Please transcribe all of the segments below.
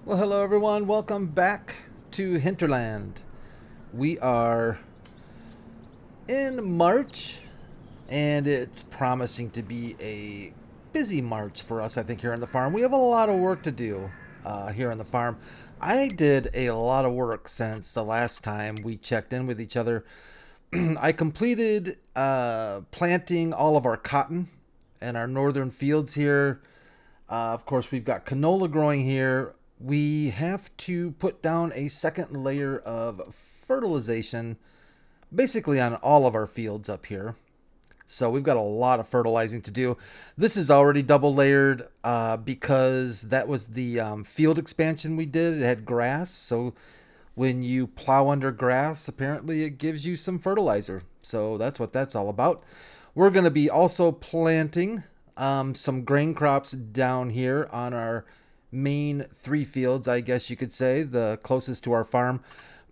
Well, hello everyone. Welcome back to Hinterland. We are in March, and it's promising to be a busy March for us, I think, here on the farm. We have a lot of work to do here on the farm. I did a lot of work since the last time we checked in with each other. I completed planting all of our cotton in our northern fields here. Of course, we've got canola growing here. We have to put down a second layer of fertilization basically on all of our fields up here. So we've got a lot of fertilizing to do. This is already double layered because that was the field expansion we did. It had grass. So when you plow under grass, apparently it gives you some fertilizer. So that's what that's all about. We're going to be also planting some grain crops down here on our main three fields, I guess you could say, the closest to our farm.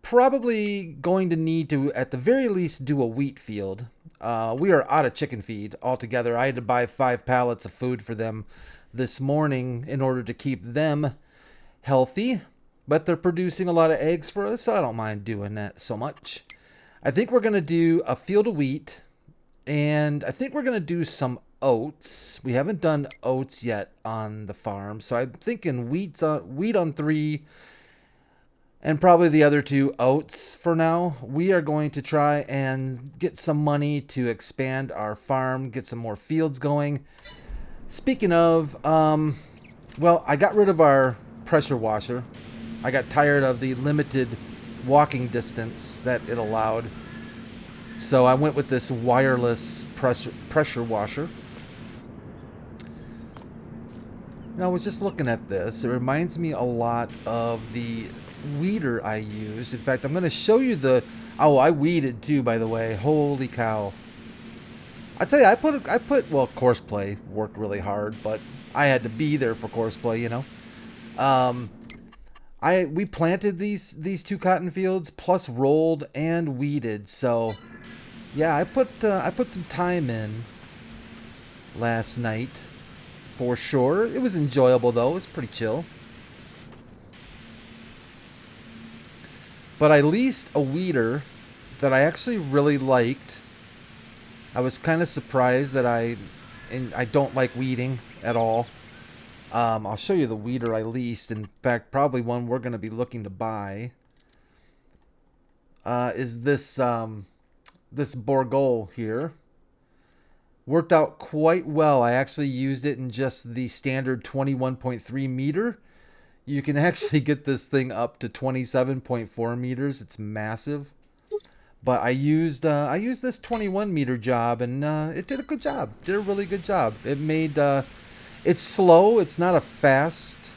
Probably going to need to, at the very least, do a wheat field. We are out of chicken feed altogether. I had to buy 5 pallets of food for them this morning in order to keep them healthy. But they're producing a lot of eggs for us, so I don't mind doing that so much. I think we're going to do a field of wheat, and I think we're going to do some oats. We haven't done oats yet on the farm, so I'm thinking wheat on 3 and probably the other 2 oats for now. We are going to try and get some money to expand our farm, get some more fields going. Speaking of, well, I got rid of our pressure washer. I got tired of the limited walking distance that it allowed. So I went with this wireless pressure washer. Now, I was just looking at this. It reminds me a lot of the weeder I used. In fact, I'm going to show you the... Oh, I weeded too, by the way. Holy cow. I tell you, I put well, Courseplay worked really hard, but I had to be there for Courseplay, you know. We planted these 2 cotton fields, plus rolled and weeded. So, yeah, I put some time in last night. For sure. It was enjoyable, though. It was pretty chill. But I leased a weeder that I actually really liked. I was kind of surprised that I don't like weeding at all. I'll show you the weeder I leased. In fact, probably one we're going to be looking to buy. Is this Bourgeois here. Worked out quite well. I actually used it in just the standard 21.3 meter. You can actually get this thing up to 27.4 meters. It's massive. But I used this 21 meter job, and it did a good job. Did a really good job. It made it's slow. It's not a fast.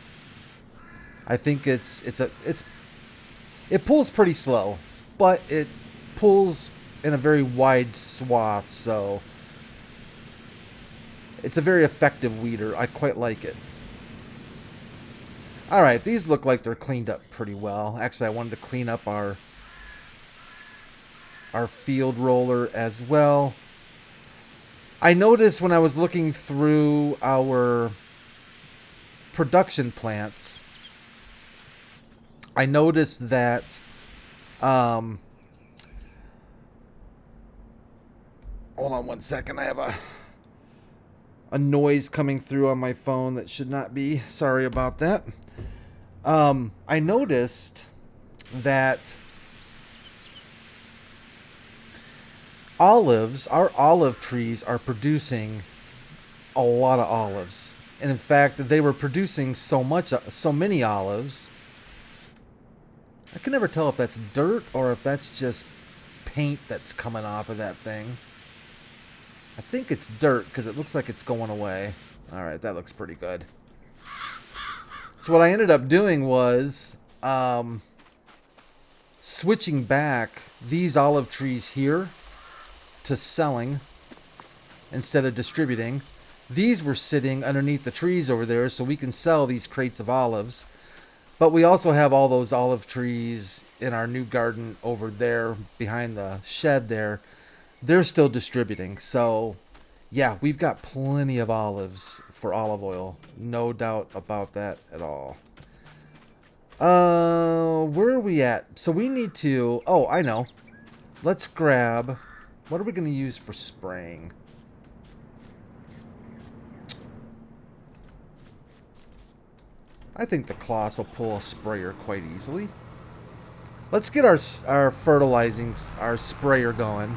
I think it pulls pretty slow, but it pulls in a very wide swath. So it's a very effective weeder. I quite like it. Alright, these look like they're cleaned up pretty well. Actually, I wanted to clean up our field roller as well. I noticed when I was looking through our production plants, I noticed that hold on one second. I have a noise coming through on my phone that should not be. Sorry about that. I noticed that our olive trees are producing a lot of olives. And in fact, they were producing so many olives. I can never tell if that's dirt or if that's just paint that's coming off of that thing. I think it's dirt because it looks like it's going away. Alright, that looks pretty good. So what I ended up doing was switching back these olive trees here to selling instead of distributing. These were sitting underneath the trees over there, so we can sell these crates of olives. But we also have all those olive trees in our new garden over there behind the shed there. They're still distributing. So, yeah, we've got plenty of olives for olive oil. No doubt about that at all. Where are we at? So we need to... Oh, I know. Let's grab... What are we going to use for spraying? I think the Colossal will pull a sprayer quite easily. Let's get our fertilizing, our sprayer going.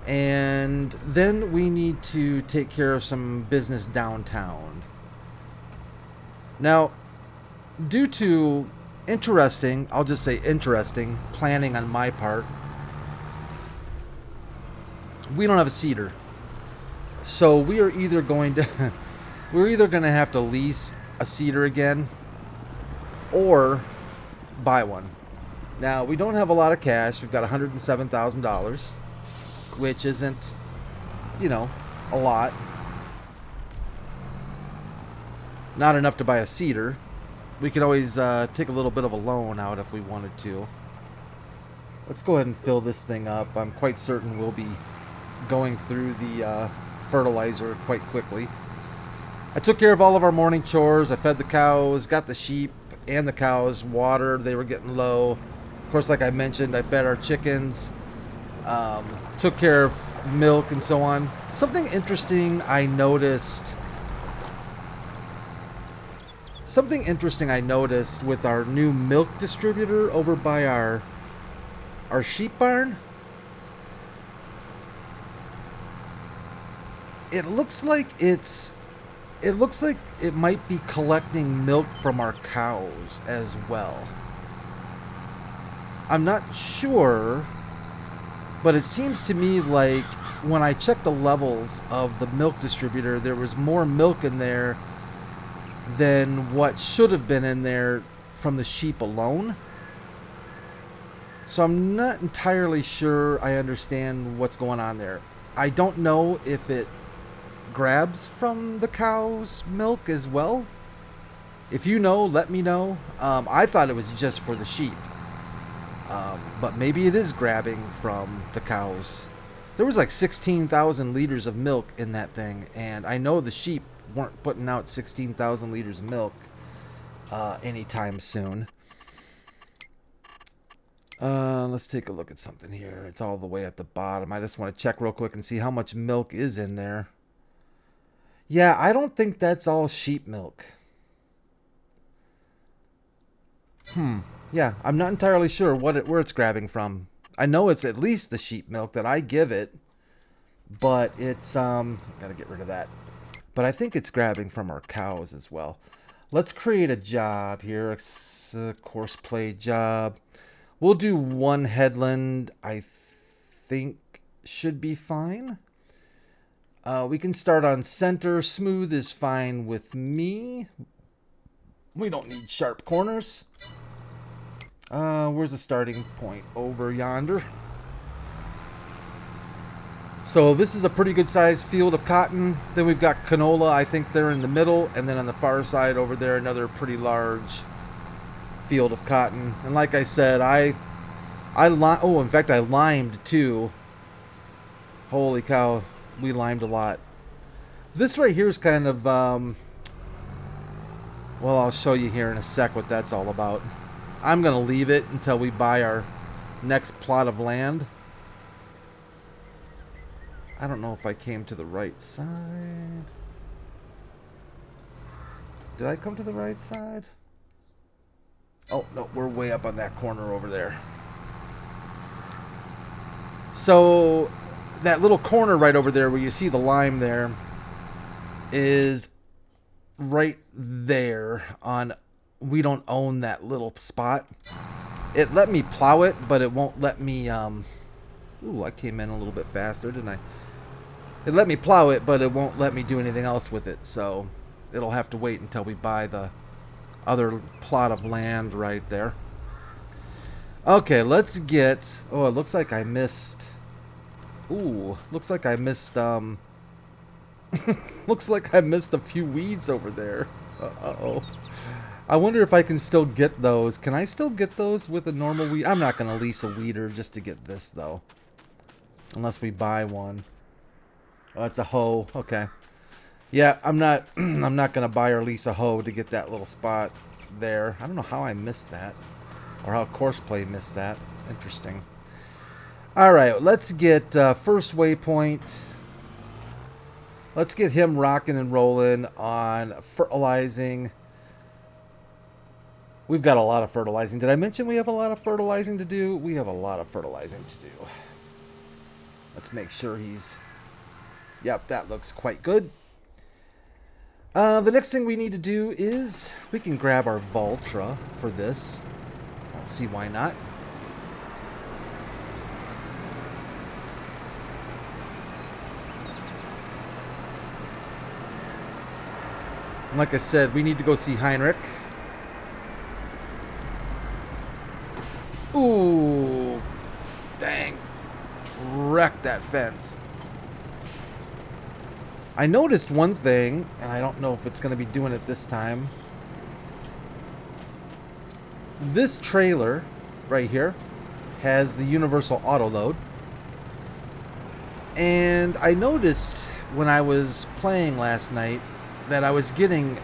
And then we need to take care of some business downtown. Now, due to interesting, I'll just say interesting, planning on my part, we don't have a seeder. So we are either going to we're either going to have to lease a seeder again or buy one. Now, we don't have a lot of cash. We've got $107,000, which isn't, you know, a lot. Not enough to buy a seeder. We could always take a little bit of a loan out if we wanted to. Let's go ahead and fill this thing up. I'm quite certain we'll be going through the fertilizer quite quickly. I took care of all of our morning chores. I fed the cows, got the sheep and the cows water. They were getting low. Of course, like I mentioned, I fed our chickens. Took care of milk and so on. Something interesting I noticed with our new milk distributor over by our sheep barn. It looks like it might be collecting milk from our cows as well. I'm not sure, but it seems to me like when I checked the levels of the milk distributor, there was more milk in there than what should have been in there from the sheep alone. So I'm not entirely sure I understand what's going on there. I don't know if it grabs from the cow's milk as well. If you know, let me know. I thought it was just for the sheep. But maybe it is grabbing from the cows. There was like 16,000 liters of milk in that thing, and I know the sheep weren't putting out 16,000 liters of milk anytime soon. Let's take a look at something here. It's all the way at the bottom. I just want to check real quick and see how much milk is in there. Yeah, I don't think that's all sheep milk. Yeah, I'm not entirely sure where it's grabbing from. I know it's at least the sheep milk that I give it, but it's gotta get rid of that. But I think it's grabbing from our cows as well. Let's create a job here, a course play job. We'll do one headland. I think should be fine. We can start on center. Smooth is fine with me. We don't need sharp corners. Where's the starting point? Over yonder. So this is a pretty good sized field of cotton. Then we've got canola. I think they're in the middle. And then on the far side over there, another pretty large field of cotton. And like I said, in fact, I limed too. Holy cow. We limed a lot. This right here is kind of, well, I'll show you here in a sec what that's all about. I'm going to leave it until we buy our next plot of land. I don't know if I came to the right side. Did I come to the right side? Oh, no, we're way up on that corner over there. So that little corner right over there where you see the lime there is right there on... We don't own that little spot. It let me plow it, but it won't let me... Ooh, I came in a little bit faster, didn't I? It let me plow it, but it won't let me do anything else with it. So it'll have to wait until we buy the other plot of land right there. Okay, let's get... Oh, it looks like I missed... Ooh, looks like I missed, looks like I missed a few weeds over there. Uh-oh. I wonder if I can still get those. Can I still get those with a normal weed? I'm not going to lease a weeder just to get this, though. Unless we buy one. Oh, it's a hoe. Okay. Yeah, I'm not I'm not going to buy or lease a hoe to get that little spot. there. I don't know how I missed that. Or how Courseplay missed that. Interesting. Alright, let's get first waypoint. Let's get him rocking and rolling on fertilizing. We've got a lot of fertilizing. Did I mention we have a lot of fertilizing to do? We have a lot of fertilizing to do. Let's make sure he's... Yep, that looks quite good. The next thing we need to do is we can grab our Voltra for this. I don't see why not. And like I said, we need to go see Heinrich. Ooh, dang. Wrecked that fence. I noticed one thing, and I don't know if it's going to be doing it this time. This trailer right here has the universal auto load. And I noticed when I was playing last night that I was getting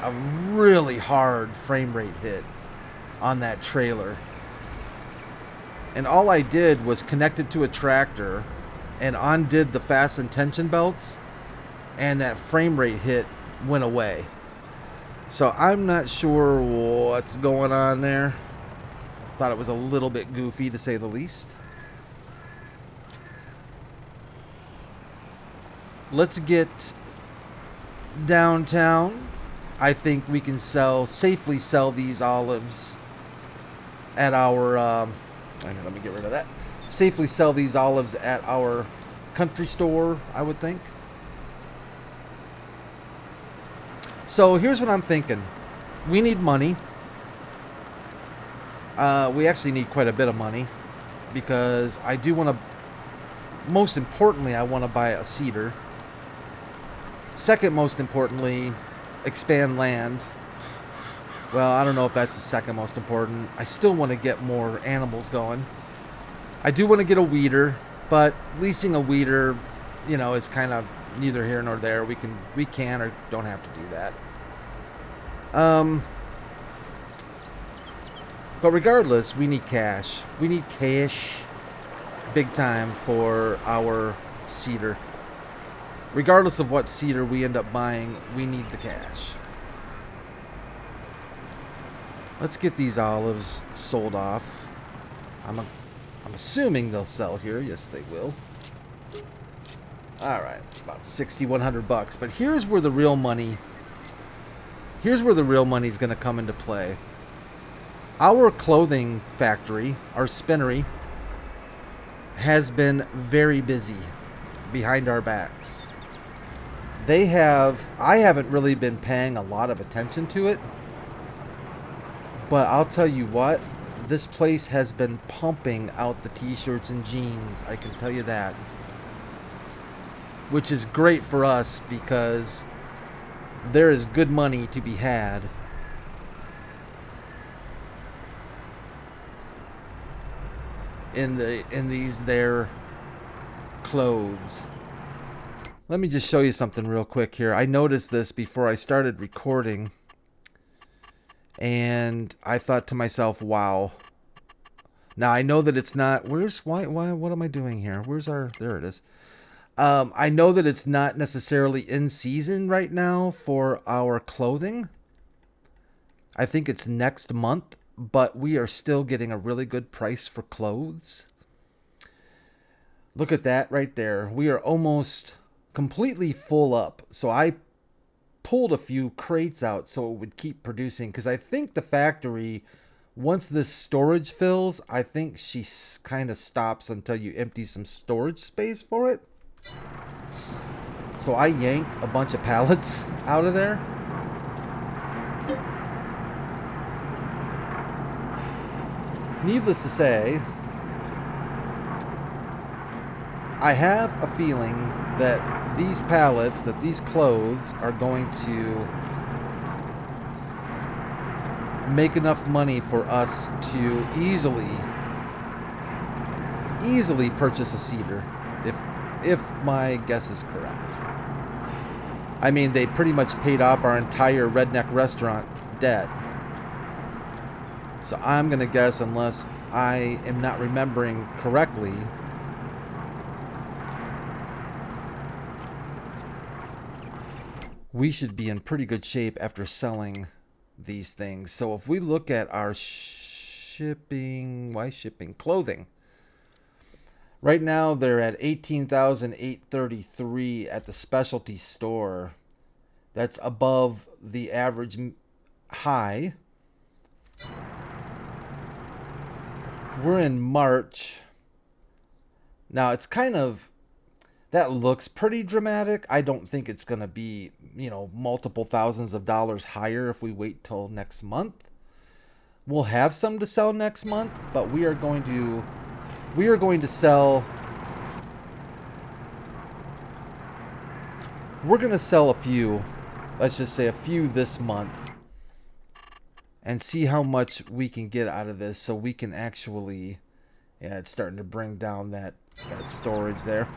a really hard frame rate hit on that trailer. And all I did was connect it to a tractor and undid the fasten tension belts, and that frame rate hit went away. So I'm not sure what's going on there. Thought it was a little bit goofy, to say the least. Let's get downtown. I think we can safely sell these olives at our let me get rid of that. Safely sell these olives at our country store, I would think. So here's what I'm thinking. We need money. We actually need quite a bit of money, because I do want to, most importantly, I want to buy a seeder. Second most importantly, expand land. Well, I don't know if that's the second most important. I still want to get more animals going. I do want to get a weeder, but leasing a weeder, you know, is kind of neither here nor there. We can or don't have to do that. But regardless, we need cash. We need cash big time for our seeder. Regardless of what seeder we end up buying, we need the cash. Let's get these olives sold off. I'm assuming they'll sell here. Yes, they will. All right, about $6,100. But here's where the real money. Here's where the real money is going to come into play. Our clothing factory, our Spinnery, has been very busy behind our backs. I haven't really been paying a lot of attention to it, but I'll tell you what, this place has been pumping out the t-shirts and jeans, I can tell you that. Which is great for us, because there is good money to be had. In these there clothes. Let me just show you something real quick here. I noticed this before I started recording, and I thought to myself, wow. Now I know that it's not, why what am I doing here? There it is. I know that it's not necessarily in season right now for our clothing. I think it's next month, but we are still getting a really good price for clothes. Look at that right there. We are almost completely full up. So I pulled a few crates out so it would keep producing, because I think the factory, once this storage fills, I think she kind of stops until you empty some storage space for it. So I yanked a bunch of pallets out of there. Needless to say, I have a feeling that these pallets, that these clothes are going to make enough money for us to easily purchase a seeder, if my guess is correct. I mean, they pretty much paid off our entire redneck restaurant debt. So I'm going to guess, unless I am not remembering correctly, we should be in pretty good shape after selling these things. So if we look at our shipping, why shipping? Clothing. Right now they're at $18,833 at the specialty store. That's above the average high. We're in March. Now it's kind of, that looks pretty dramatic. I don't think it's going to be, you know, multiple thousands of dollars higher if we wait till next month. We'll have some to sell next month, but we are going to sell, we're going to sell a few, let's just say a few this month, and see how much we can get out of this, so we can actually, yeah, it's starting to bring down that storage there.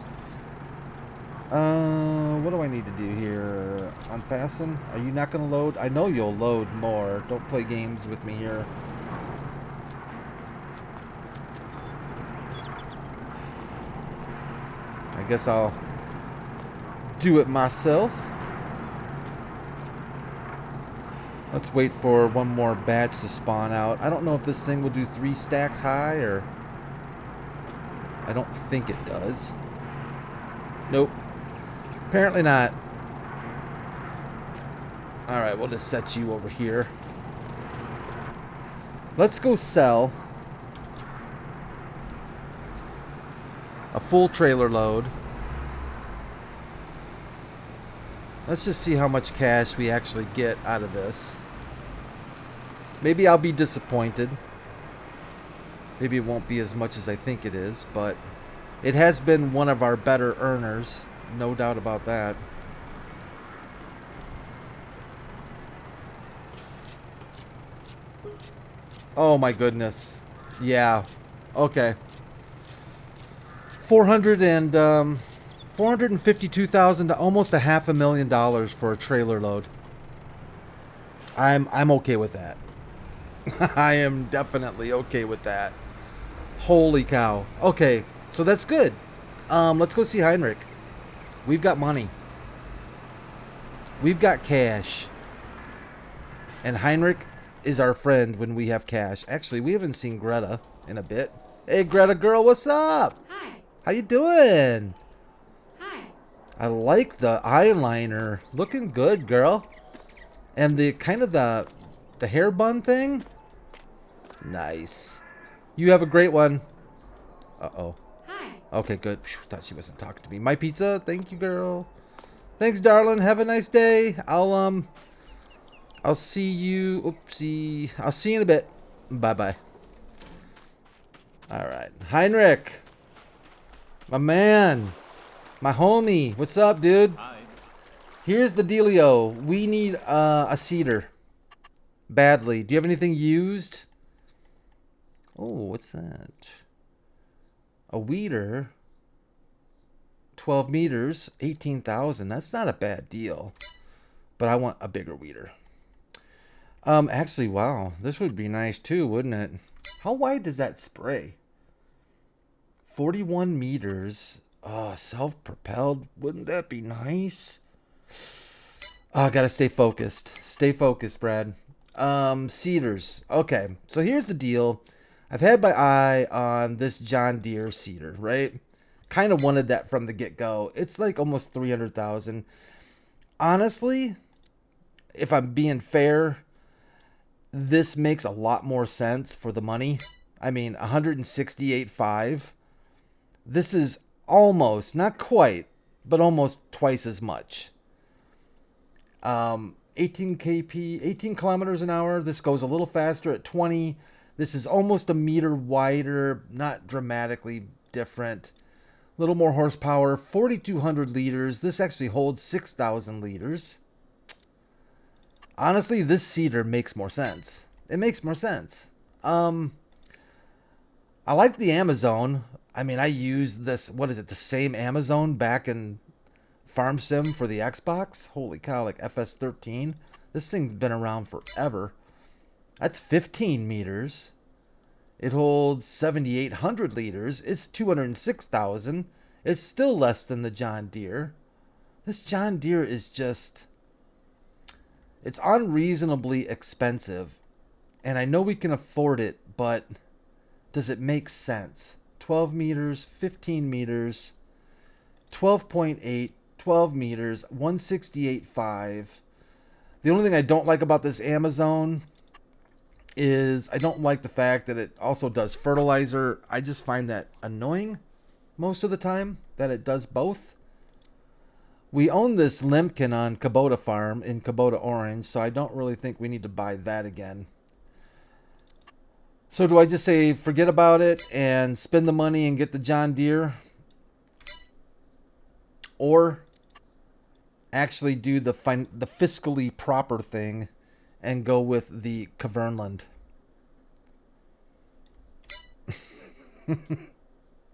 What do I need to do here? Unfasten? Are you not going to load? I know you'll load more. Don't play games with me here. I guess I'll do it myself. Let's wait for one more batch to spawn out. I don't know if this thing will do 3 stacks high, or... I don't think it does. Nope. Apparently not. Alright, we'll just set you over here. Let's go sell a full trailer load. Let's just see how much cash we actually get out of this. Maybe I'll be disappointed. Maybe it won't be as much as I think it is, but it has been one of our better earners. No doubt about that. Oh my goodness. Yeah. Okay. 452,000 to almost $500,000 for a trailer load. I'm okay with that. I am definitely okay with that. Holy cow. Okay, so that's good. Let's go see Heinrich. We've got money. We've got cash. And Heinrich is our friend when we have cash. Actually, we haven't seen Greta in a bit. Hey, Greta girl, what's up? Hi. How you doing? Hi. I like the eyeliner. Looking good, girl. And the kind of the hair bun thing. Nice. You have a great one. Uh-oh. Hi. Okay, good. Phew, thought she wasn't talking to me. My pizza. Thank you, girl. Thanks, darling. Have a nice day. I'll see you. Oopsie. I'll see you in a bit. Bye-bye. All right. Heinrich. My man. My homie. What's up, dude? Hi. Here's the dealio. We need a cedar. Badly. Do you have anything used? Oh, what's that? A weeder. 12 meters. 18,000. That's not a bad deal. But I want a bigger weeder. Actually, wow. This would be nice too, wouldn't it? How wide does that spray? 41 meters. Oh, self-propelled. Wouldn't that be nice? Oh, I gotta stay focused. Stay focused, Brad. Cedars. Okay, so here's the deal. I've had my eye on this John Deere cedar, right? Kind of wanted that from the get-go. It's like almost 300,000. Honestly, if I'm being fair, this makes a lot more sense for the money. I mean, 168.5. This is almost, not quite, but almost twice as much. 18 kp, 18 kilometers an hour. This goes a little faster at 20. This is almost a meter wider, not dramatically different. A little more horsepower, 4,200 liters. This actually holds 6,000 liters. Honestly, this cedar makes more sense. It makes more sense. I like the Amazon. I mean, I used this, what is it, the same Amazon back in Farm Sim for the Xbox. Holy cow, like FS13. This thing's been around forever. That's 15 meters. It holds 7,800 liters. It's 206,000. It's still less than the John Deere. This John Deere is just... It's unreasonably expensive. And I know we can afford it, but does it make sense? 12 meters, 15 meters, 12.8, 12 meters, 168.5. The only thing I don't like about this Amazon is I don't like the fact that it also does fertilizer. I just find that annoying most of the time that it does both. We own this Lemkin on Kubota Farm in Kubota Orange, so I don't really think we need to buy that again. So do I just say forget about it and spend the money and get the John Deere? Or actually do the fiscally proper thing and go with the Hinterland?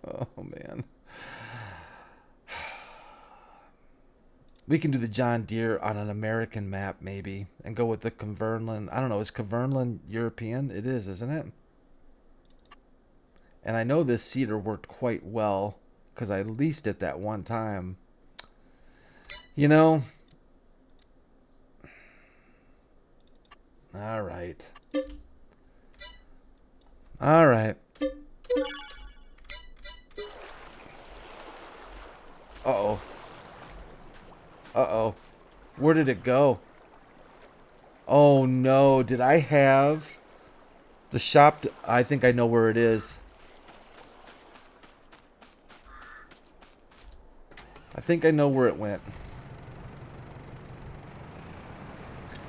Oh, man. We can do the John Deere on an American map, maybe, and go with the Hinterland. I don't know, is Hinterland European? It is, isn't it? And I know this cedar worked quite well, because I leased it that one time. You know... Alright. Alright. Uh-oh. Uh-oh. Where did it go? Oh, no. Did I have the shop? I think I know where it is. I think I know where it went.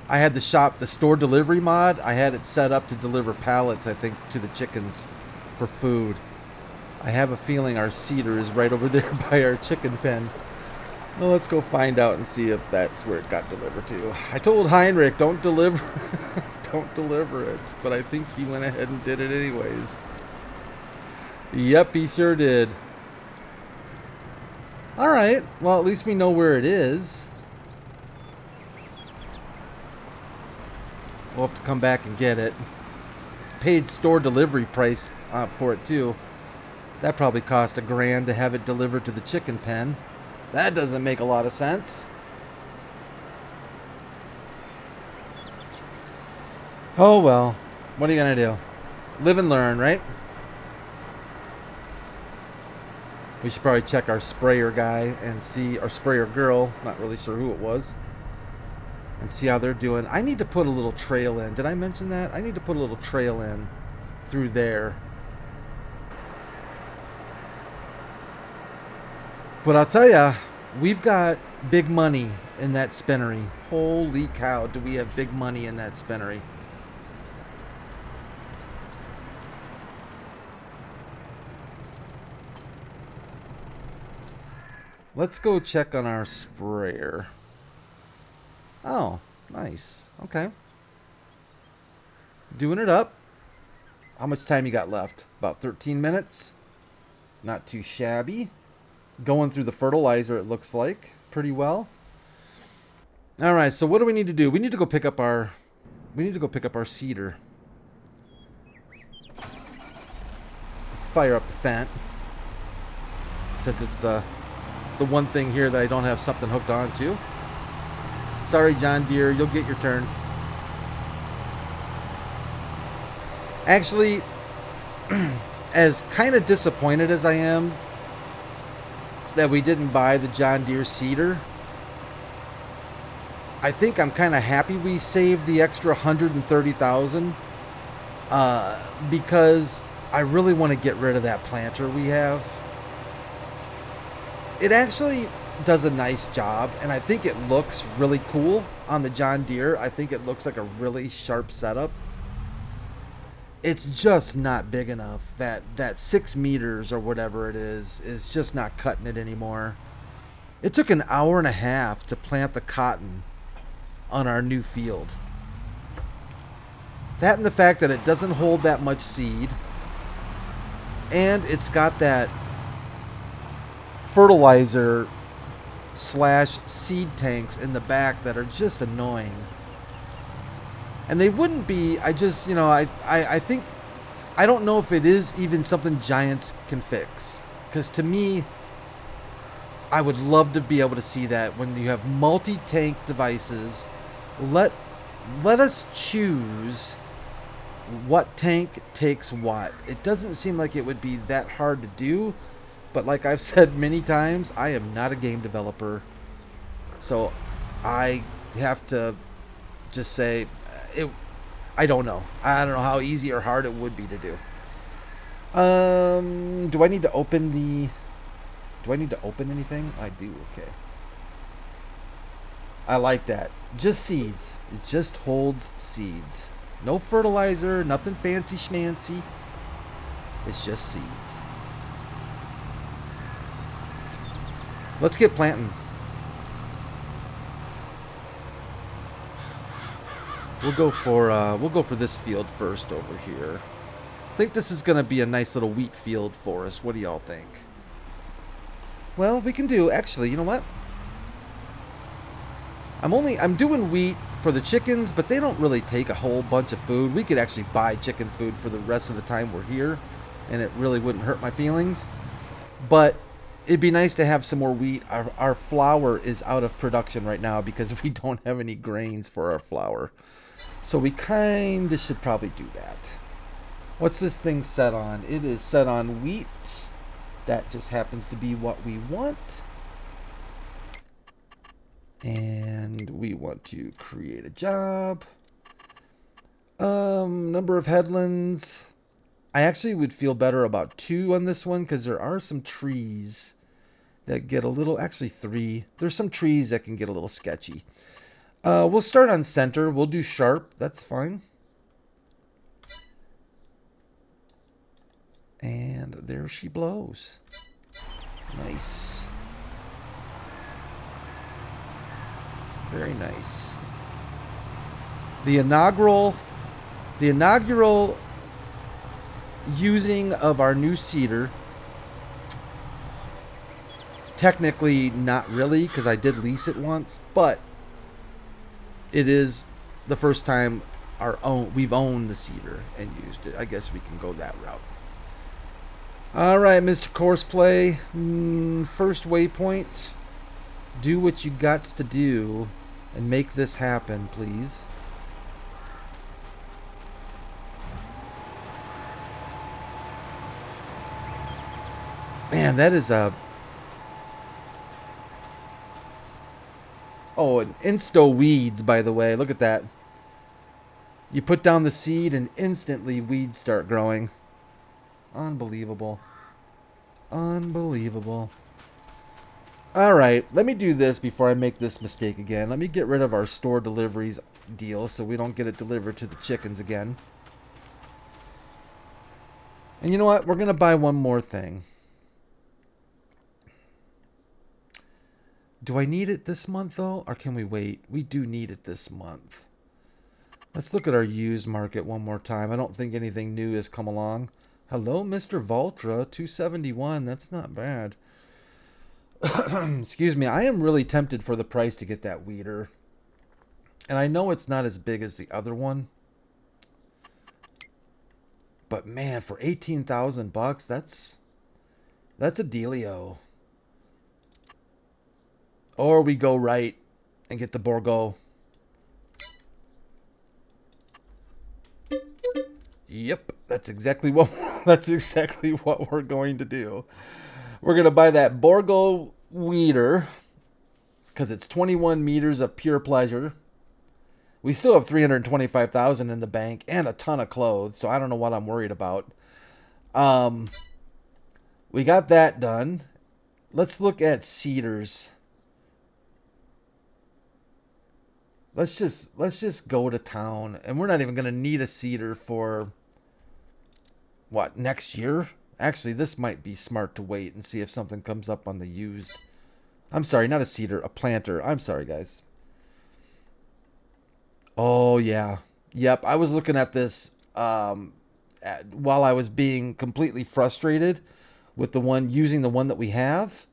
I had the store delivery mod. I had it set up to deliver pallets, I think, to the chickens for food. I have a feeling our cedar is right over there by our chicken pen. Well, let's go find out and see if that's where it got delivered to. I told Heinrich, don't deliver it. But I think he went ahead and did it anyways. Yep, he sure did. Alright, well, at least we know where it is. We'll have to come back and get it. Paid store delivery price for it, too. That probably cost $1,000 to have it delivered to the chicken pen. That doesn't make a lot of sense. Oh, well. What are you going to do? Live and learn, right? We should probably check our sprayer guy and see, our sprayer girl, not really sure who it was, and see how they're doing. I need to put a little trail in. Did I mention that? I need to put a little trail in through there. But I'll tell ya, we've got big money in that Spinnery. Holy cow, do we have big money in that Spinnery. Let's go check on our sprayer. Oh, nice. Okay. Doing it up. How much time you got left? About 13 minutes. Not too shabby. Going through the fertilizer, it looks like. Pretty well. Alright, so what do we need to do? We need to go pick up our... cedar. Let's fire up the Fant. Since it's the one thing here that I don't have something hooked on to. Sorry, John Deere, you'll get your turn. Actually, as kind of disappointed as I am that we didn't buy the John Deere cedar, I think I'm kind of happy we saved the extra $130,000 because I really want to get rid of that planter we have. It actually does a nice job, and I think it looks really cool on the John Deere. I think it looks like a really sharp setup. It's just not big enough. That 6 meters or whatever it is just not cutting it anymore. It took an hour and a half to plant the cotton on our new field. That and the fact that it doesn't hold that much seed, and it's got that fertilizer / seed tanks in the back that are just annoying. And they wouldn't be, I just, you know, I think, I don't know if it is even something Giants can fix. Because to me, I would love to be able to see that when you have multi-tank devices, let us choose what tank takes what. It doesn't seem like it would be that hard to do, but like I've said many times, I am not a game developer. So I have to just say it. I don't know. I don't know how easy or hard it would be to do. Do I need to open the... Do I need to open anything? I do, okay. I like that. Just seeds. It just holds seeds. No fertilizer, nothing fancy schmancy. It's just seeds. Let's get planting. We'll go for this field first over here. I think this is going to be a nice little wheat field for us. What do y'all think? Well, we can do, actually, you know what? I'm doing wheat for the chickens, but they don't really take a whole bunch of food. We could actually buy chicken food for the rest of the time we're here, and it really wouldn't hurt my feelings. But it'd be nice to have some more wheat. Our flour is out of production right now because we don't have any grains for our flour. So we kind of should probably do that. What's this thing set on? It is set on wheat. That just happens to be what we want. And we want to create a job. Number of headlands. I actually would feel better about 2 on this one because there are some trees that get a little, actually 3. There's some trees that can get a little sketchy. We'll start on center. We'll do sharp. That's fine. And there she blows. Nice. Very nice. The inaugural using of our new seeder. Technically not really, because I did lease it once, but it is the first time we've owned the seeder and used it. I guess we can go that route. All right, Mr. Courseplay. First waypoint. Do what you gots to do and make this happen, please. Man, that is a... Oh, and insto weeds, by the way. Look at that. You put down the seed and instantly weeds start growing. Unbelievable. Unbelievable. Alright, let me do this before I make this mistake again. Let me get rid of our store deliveries deal so we don't get it delivered to the chickens again. And you know what? We're going to buy one more thing. Do I need it this month, though? Or can we wait? We do need it this month. Let's look at our used market one more time. I don't think anything new has come along. Hello, Mr. Voltra, 271. That's not bad. Excuse me. I am really tempted for the price to get that weeder. And I know it's not as big as the other one. But man, for 18,000 bucks, that's a dealio. Or we go right and get the Borgo. Yep, that's exactly what we're going to do. We're going to buy that Borgo weeder because it's 21 meters of pure pleasure. We still have 325,000 in the bank and a ton of clothes, so I don't know what I'm worried about. We got that done. Let's look at cedars. Let's just go to town, and we're not even going to need a cedar for what, next year? Actually, this might be smart to wait and see if something comes up on the used. I'm sorry, not a cedar, a planter. I'm sorry, guys. Oh, yeah. Yep, I was looking at this while I was being completely frustrated with using the one that we have,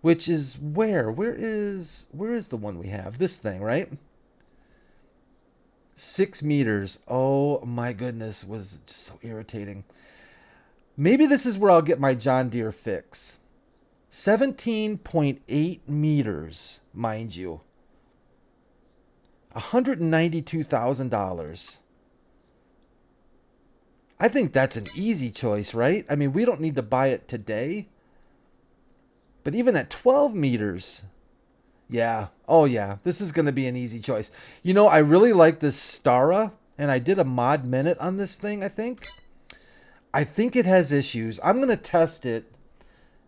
which is where? Where is the one we have? This thing, right? 6 meters. Oh my goodness, was just so irritating. Maybe this is where I'll get my John Deere fix. 17.8 meters, mind you. $192,000. I think that's an easy choice, right? I mean, we don't need to buy it today. But even at 12 meters, yeah. Oh, yeah. This is going to be an easy choice. You know, I really like this Stara, and I did a mod minute on this thing, I think. I think it has issues. I'm going to test it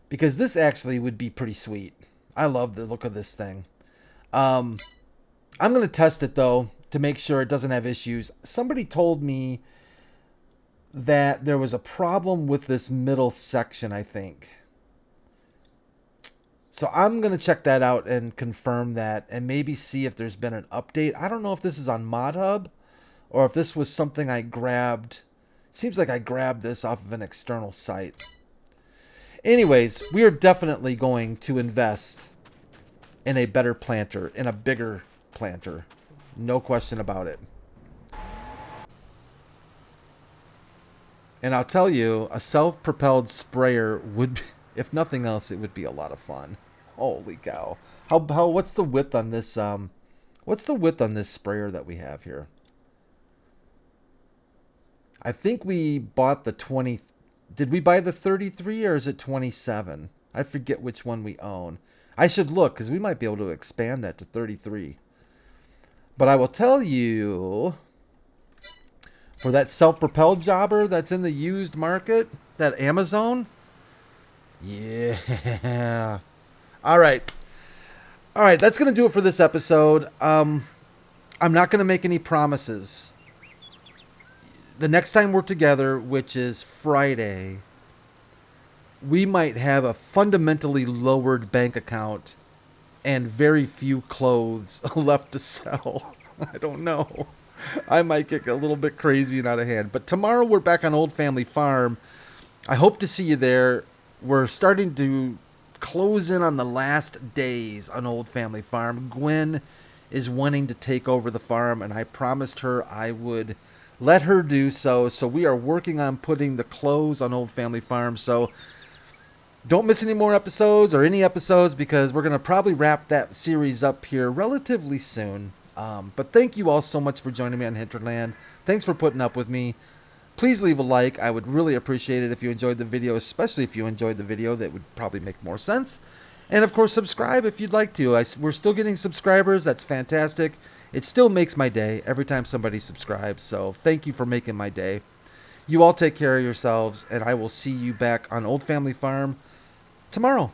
because this actually would be pretty sweet. I love the look of this thing. I'm going to test it, though, to make sure it doesn't have issues. Somebody told me that there was a problem with this middle section, I think. So I'm going to check that out and confirm that and maybe see if there's been an update. I don't know if this is on ModHub or if this was something I grabbed. Seems like I grabbed this off of an external site. Anyways, we are definitely going to invest in a better planter, in a bigger planter. No question about it. And I'll tell you, a self-propelled sprayer would, if nothing else, it would be a lot of fun. Holy cow! What's the width on this? What's the width on this sprayer that we have here? I think we bought the 20. Did we buy the 33 or is it 27? I forget which one we own. I should look because we might be able to expand that to 33. But I will tell you, for that self-propelled jobber that's in the used market, that Amazon, yeah. All right, that's going to do it for this episode. I'm not going to make any promises. The next time we're together, which is Friday, we might have a fundamentally lowered bank account and very few clothes left to sell. I don't know. I might get a little bit crazy and out of hand. But tomorrow we're back on Old Family Farm. I hope to see you there. We're starting to close in on the last days on Old Family Farm. Gwen is wanting to take over the farm, and I promised her I would let her do so. So we are working on putting the close on Old Family Farm. So don't miss any more episodes or any episodes because we're going to probably wrap that series up here relatively soon. But thank you all so much for joining me on Hinterland. Thanks for putting up with me. Please leave a like. I would really appreciate it if you enjoyed the video, especially if you enjoyed the video. That would probably make more sense. And, of course, subscribe if you'd like to. We're still getting subscribers. That's fantastic. It still makes my day every time somebody subscribes. So thank you for making my day. You all take care of yourselves, and I will see you back on Old Family Farm tomorrow.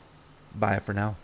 Bye for now.